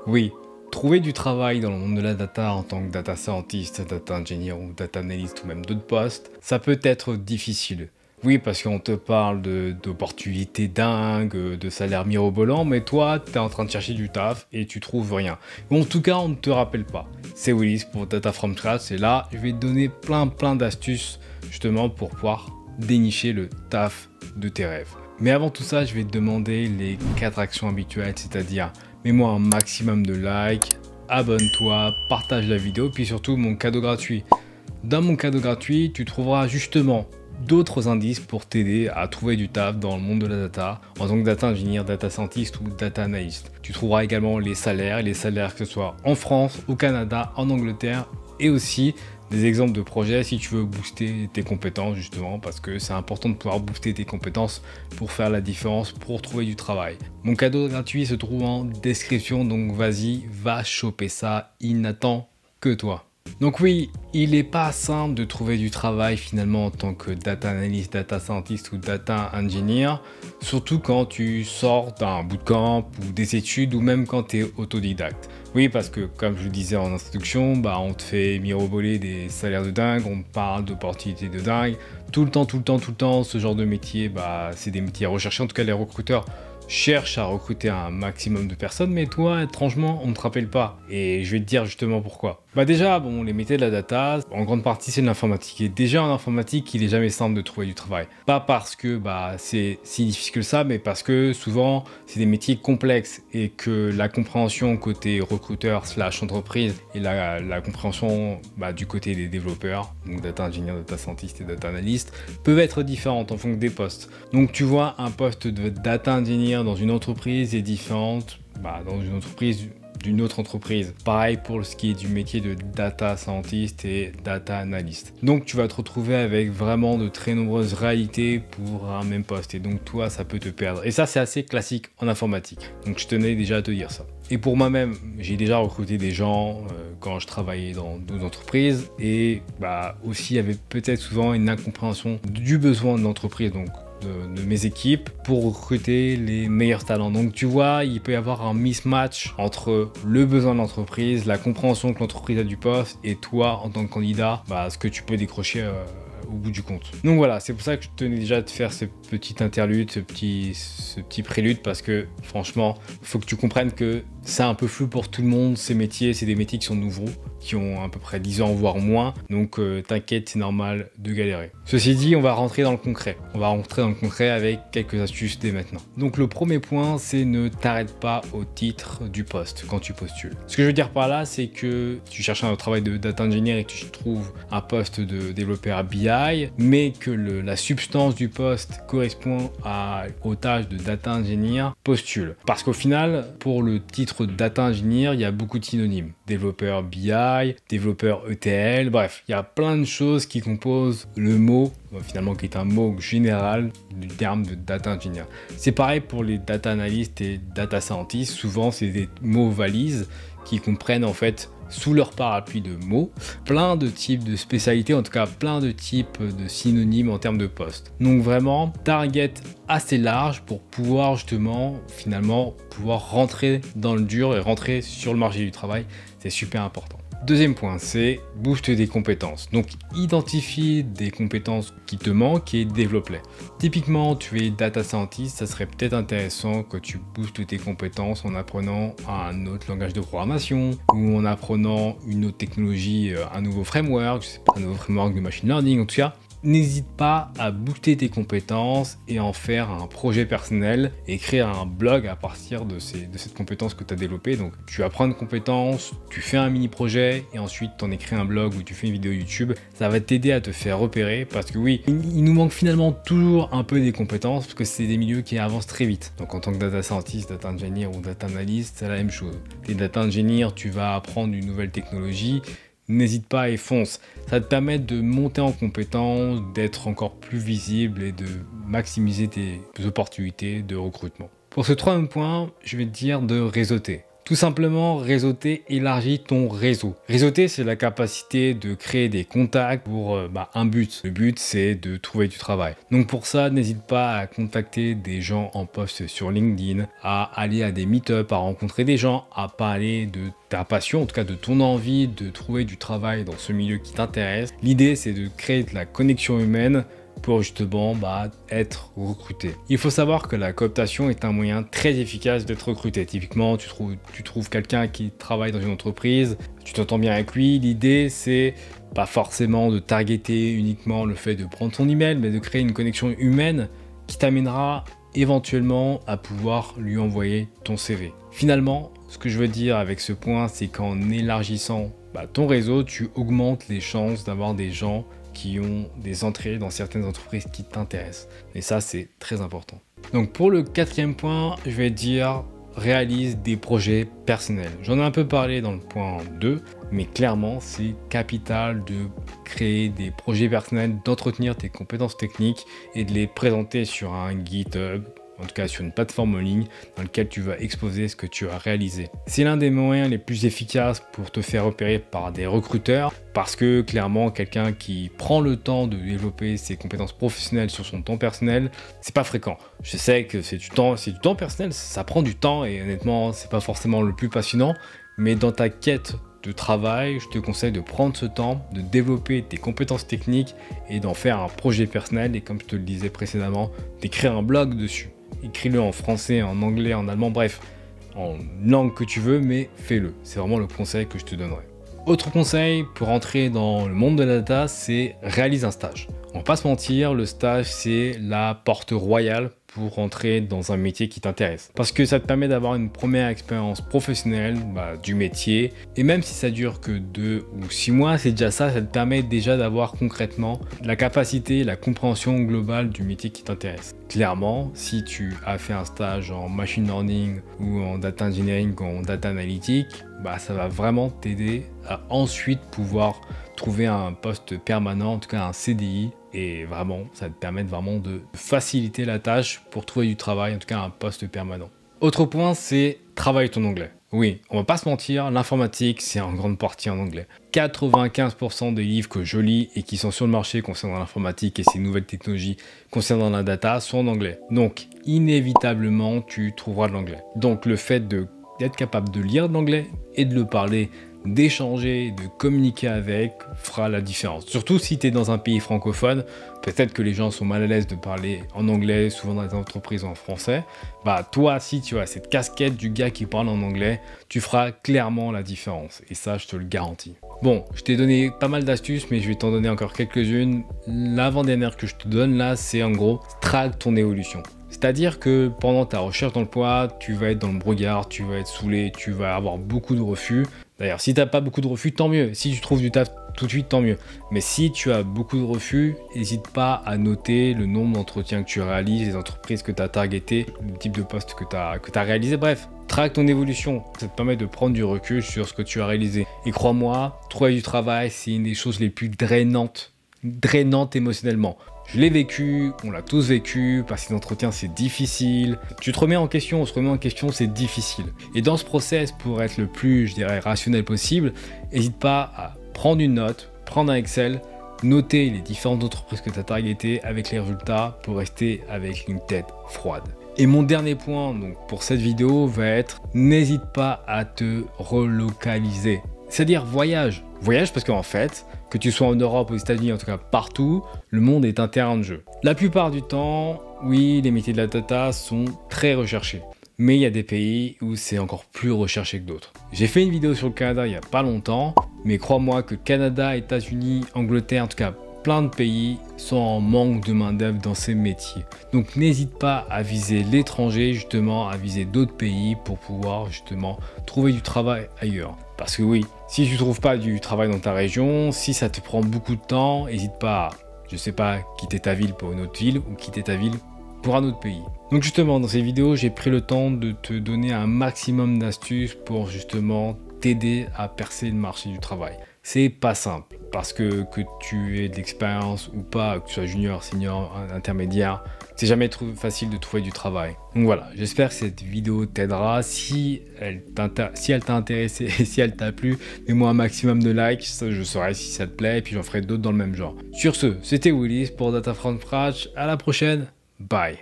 Oui, trouver du travail dans le monde de la data en tant que data scientist, data engineer ou data analyst ou même d'autres postes, ça peut être difficile. Oui, parce qu'on te parle d'opportunités dingues, de salaires mirobolants, mais toi, tu es en train de chercher du taf et tu trouves rien. Ou en tout cas, on ne te rappelle pas. C'est Willis pour Data From Scratch et là, je vais te donner plein d'astuces justement pour pouvoir dénicher le taf de tes rêves. Mais avant tout ça, je vais te demander les 4 actions habituelles, c'est-à-dire mets-moi un maximum de likes, abonne-toi, partage la vidéo, puis surtout mon cadeau gratuit. Dans mon cadeau gratuit, tu trouveras justement d'autres indices pour t'aider à trouver du taf dans le monde de la data en tant que data engineer, data scientist ou data analyst. Tu trouveras également les salaires que ce soit en France, au Canada, en Angleterre et aussi des exemples de projets si tu veux booster tes compétences justement parce que c'est important de pouvoir booster tes compétences pour faire la différence, pour trouver du travail. Mon cadeau gratuit se trouve en description donc vas-y, va choper ça, il n'attend que toi. Donc oui, il n'est pas simple de trouver du travail finalement en tant que data analyst, data scientist ou data engineer, surtout quand tu sors d'un bootcamp ou des études ou même quand tu es autodidacte. Oui, parce que comme je le disais en introduction, on te fait miroboler des salaires de dingue, on parle d'opportunités de dingue, tout le temps, ce genre de métier, c'est des métiers à rechercher, en tout cas les recruteurs cherche à recruter un maximum de personnes, mais toi, étrangement, on ne te rappelle pas. Et je vais te dire justement pourquoi. Déjà, les métiers de la data, en grande partie, c'est de l'informatique. Et déjà, en informatique, il est jamais simple de trouver du travail. Pas parce que c'est si difficile que ça, mais parce que souvent, c'est des métiers complexes et que la compréhension côté recruteur / entreprise et la compréhension du côté des développeurs, donc data engineer, data scientist et data analyst, peuvent être différentes en fonction des postes. Donc, tu vois, un poste de data engineer dans une entreprise est différente dans une entreprise d'une autre entreprise. Pareil pour ce qui est du métier de data scientist et data analyst. Donc tu vas te retrouver avec vraiment de très nombreuses réalités pour un même poste et donc toi ça peut te perdre. Et ça c'est assez classique en informatique. Donc je tenais déjà à te dire ça. Et pour moi-même, j'ai déjà recruté des gens quand je travaillais dans d'autres entreprises et aussi il y avait peut-être souvent une incompréhension du besoin de l'entreprise. Donc de mes équipes pour recruter les meilleurs talents. Donc tu vois, il peut y avoir un mismatch entre le besoin de l'entreprise, la compréhension que l'entreprise a du poste et toi en tant que candidat, ce que tu peux décrocher au bout du compte. Donc voilà, c'est pour ça que je tenais déjà de faire ce petit interlude, ce petit prélude parce que franchement, il faut que tu comprennes que c'est un peu flou pour tout le monde, ces métiers, c'est des métiers qui sont nouveaux, qui ont à peu près 10 ans voire moins, donc t'inquiète, c'est normal de galérer. Ceci dit, on va rentrer dans le concret. On va rentrer dans le concret avec quelques astuces dès maintenant. Donc le premier point, c'est ne t'arrête pas au titre du poste quand tu postules. Ce que je veux dire par là, c'est que tu cherches un travail de data engineer et que tu trouves un poste de développeur BI, mais que la substance du poste correspond aux tâches de data engineer, postule. Parce qu'au final, pour le titre de data engineer, il y a beaucoup de synonymes. Développeur BI, développeur ETL, bref, il y a plein de choses qui composent le mot, finalement qui est un mot général du terme de data engineer. C'est pareil pour les data analysts et data scientists, souvent c'est des mots valises qui comprennent en fait sous leur parapluie de mots, plein de types de spécialités, en tout cas plein de types de synonymes en termes de postes. Donc vraiment, target assez large pour pouvoir justement, finalement, pouvoir rentrer dans le dur et rentrer sur le marché du travail, c'est super important. Deuxième point, c'est booste des compétences. Donc, identifie des compétences qui te manquent et développe-les. Typiquement, tu es data scientist, ça serait peut-être intéressant que tu boostes tes compétences en apprenant un autre langage de programmation ou en apprenant une autre technologie, un nouveau framework, un nouveau framework de machine learning en tout cas. N'hésite pas à booster tes compétences et en faire un projet personnel et créer un blog à partir de cette compétence que tu as développée. Donc tu apprends une compétence, tu fais un mini projet et ensuite tu en écris un blog ou tu fais une vidéo YouTube. Ça va t'aider à te faire repérer parce que oui, il nous manque finalement toujours un peu des compétences parce que c'est des milieux qui avancent très vite. Donc en tant que data scientist, data engineer ou data analyst, c'est la même chose. T'es data engineer, tu vas apprendre une nouvelle technologie. N'hésite pas et fonce. Ça te permet de monter en compétence, d'être encore plus visible et de maximiser tes opportunités de recrutement. Pour ce troisième point, je vais te dire de réseauter. Tout simplement, réseauter élargit ton réseau. Réseauter, c'est la capacité de créer des contacts pour un but. Le but, c'est de trouver du travail. Donc pour ça, n'hésite pas à contacter des gens en post sur LinkedIn, à aller à des meet-up, à rencontrer des gens, à parler de ta passion, en tout cas de ton envie de trouver du travail dans ce milieu qui t'intéresse. L'idée, c'est de créer de la connexion humaine pour justement être recruté. Il faut savoir que la cooptation est un moyen très efficace d'être recruté. Typiquement, tu trouves quelqu'un qui travaille dans une entreprise, tu t'entends bien avec lui. L'idée, c'est pas forcément de targeter uniquement le fait de prendre ton email, mais de créer une connexion humaine qui t'amènera éventuellement à pouvoir lui envoyer ton CV. Finalement, ce que je veux dire avec ce point, c'est qu'en élargissant ton réseau, tu augmentes les chances d'avoir des gens qui ont des entrées dans certaines entreprises qui t'intéressent. Et ça, c'est très important. Donc pour le quatrième point, je vais dire réalise des projets personnels. J'en ai un peu parlé dans le point 2, mais clairement, c'est capital de créer des projets personnels, d'entretenir tes compétences techniques et de les présenter sur un GitHub, en tout cas sur une plateforme en ligne dans laquelle tu vas exposer ce que tu as réalisé. C'est l'un des moyens les plus efficaces pour te faire repérer par des recruteurs parce que clairement quelqu'un qui prend le temps de développer ses compétences professionnelles sur son temps personnel, c'est pas fréquent. Je sais que c'est du temps personnel, ça prend du temps et honnêtement c'est pas forcément le plus passionnant, mais dans ta quête de travail, je te conseille de prendre ce temps, de développer tes compétences techniques et d'en faire un projet personnel et comme je te le disais précédemment, d'écrire un blog dessus. Écris-le en français, en anglais, en allemand, bref, en langue que tu veux, mais fais-le. C'est vraiment le conseil que je te donnerai. Autre conseil pour entrer dans le monde de la data, c'est réalise un stage. On va pas se mentir, le stage, c'est la porte royale pour entrer dans un métier qui t'intéresse. Parce que ça te permet d'avoir une première expérience professionnelle du métier. Et même si ça dure que 2 ou 6 mois, c'est déjà ça te permet déjà d'avoir concrètement la capacité, la compréhension globale du métier qui t'intéresse. Clairement, si tu as fait un stage en machine learning ou en data engineering ou en data analytics, ça va vraiment t'aider à ensuite pouvoir trouver un poste permanent, en tout cas un CDI. Et vraiment, ça te permet vraiment de faciliter la tâche pour trouver du travail, en tout cas un poste permanent. Autre point, c'est travaille ton anglais. Oui, on va pas se mentir, l'informatique, c'est en grande partie en anglais. 95% des livres que je lis et qui sont sur le marché concernant l'informatique et ces nouvelles technologies concernant la data sont en anglais. Donc, inévitablement, tu trouveras de l'anglais. Donc, le fait d'être capable de lire de l'anglais et de le parler, d'échanger, de communiquer avec fera la différence. Surtout si tu es dans un pays francophone, peut-être que les gens sont mal à l'aise de parler en anglais, souvent dans les entreprises en français. Toi, si tu as cette casquette du gars qui parle en anglais, tu feras clairement la différence. Et ça, je te le garantis. Bon, je t'ai donné pas mal d'astuces, mais je vais t'en donner encore quelques-unes. L'avant-dernière que je te donne là, c'est en gros, traque ton évolution. C'est-à-dire que pendant ta recherche d'emploi, tu vas être dans le brouillard, tu vas être saoulé, tu vas avoir beaucoup de refus. D'ailleurs, si tu n'as pas beaucoup de refus, tant mieux. Si tu trouves du taf tout de suite, tant mieux. Mais si tu as beaucoup de refus, n'hésite pas à noter le nombre d'entretiens que tu réalises, les entreprises que tu as targetées, le type de poste que tu as réalisé. Bref, traque ton évolution. Ça te permet de prendre du recul sur ce que tu as réalisé. Et crois-moi, trouver du travail, c'est une des choses les plus drainantes émotionnellement. Je l'ai vécu, on l'a tous vécu, passer d'entretien c'est difficile. Tu te remets en question, on se remet en question, c'est difficile. Et dans ce process, pour être le plus, je dirais, rationnel possible, n'hésite pas à prendre une note, prendre un Excel, noter les différentes entreprises que tu as targetées avec les résultats pour rester avec une tête froide. Et mon dernier point donc, pour cette vidéo va être, n'hésite pas à te relocaliser. C'est-à-dire voyage. Voyage parce qu'en fait, que tu sois en Europe, aux États-Unis, en tout cas partout, le monde est un terrain de jeu. La plupart du temps, oui, les métiers de la data sont très recherchés. Mais il y a des pays où c'est encore plus recherché que d'autres. J'ai fait une vidéo sur le Canada il n'y a pas longtemps, mais crois-moi que Canada, États-Unis, Angleterre, en tout cas plein de pays sont en manque de main-d'œuvre dans ces métiers. Donc n'hésite pas à viser l'étranger, justement, à viser d'autres pays pour pouvoir justement trouver du travail ailleurs. Parce que oui, si tu ne trouves pas du travail dans ta région, si ça te prend beaucoup de temps, n'hésite pas à, je sais pas, quitter ta ville pour une autre ville ou quitter ta ville pour un autre pays. Donc justement, dans ces vidéos, j'ai pris le temps de te donner un maximum d'astuces pour justement t'aider à percer le marché du travail. C'est pas simple parce que tu aies de l'expérience ou pas, que tu sois junior, senior, intermédiaire, C'est jamais facile de trouver du travail. Donc voilà, j'espère que cette vidéo t'aidera. Si elle t'a intéressé et si elle t'a plu, mets-moi un maximum de likes, je saurai si ça te plaît et puis j'en ferai d'autres dans le même genre. Sur ce, c'était Willis pour Data from Scratch. À la prochaine, bye.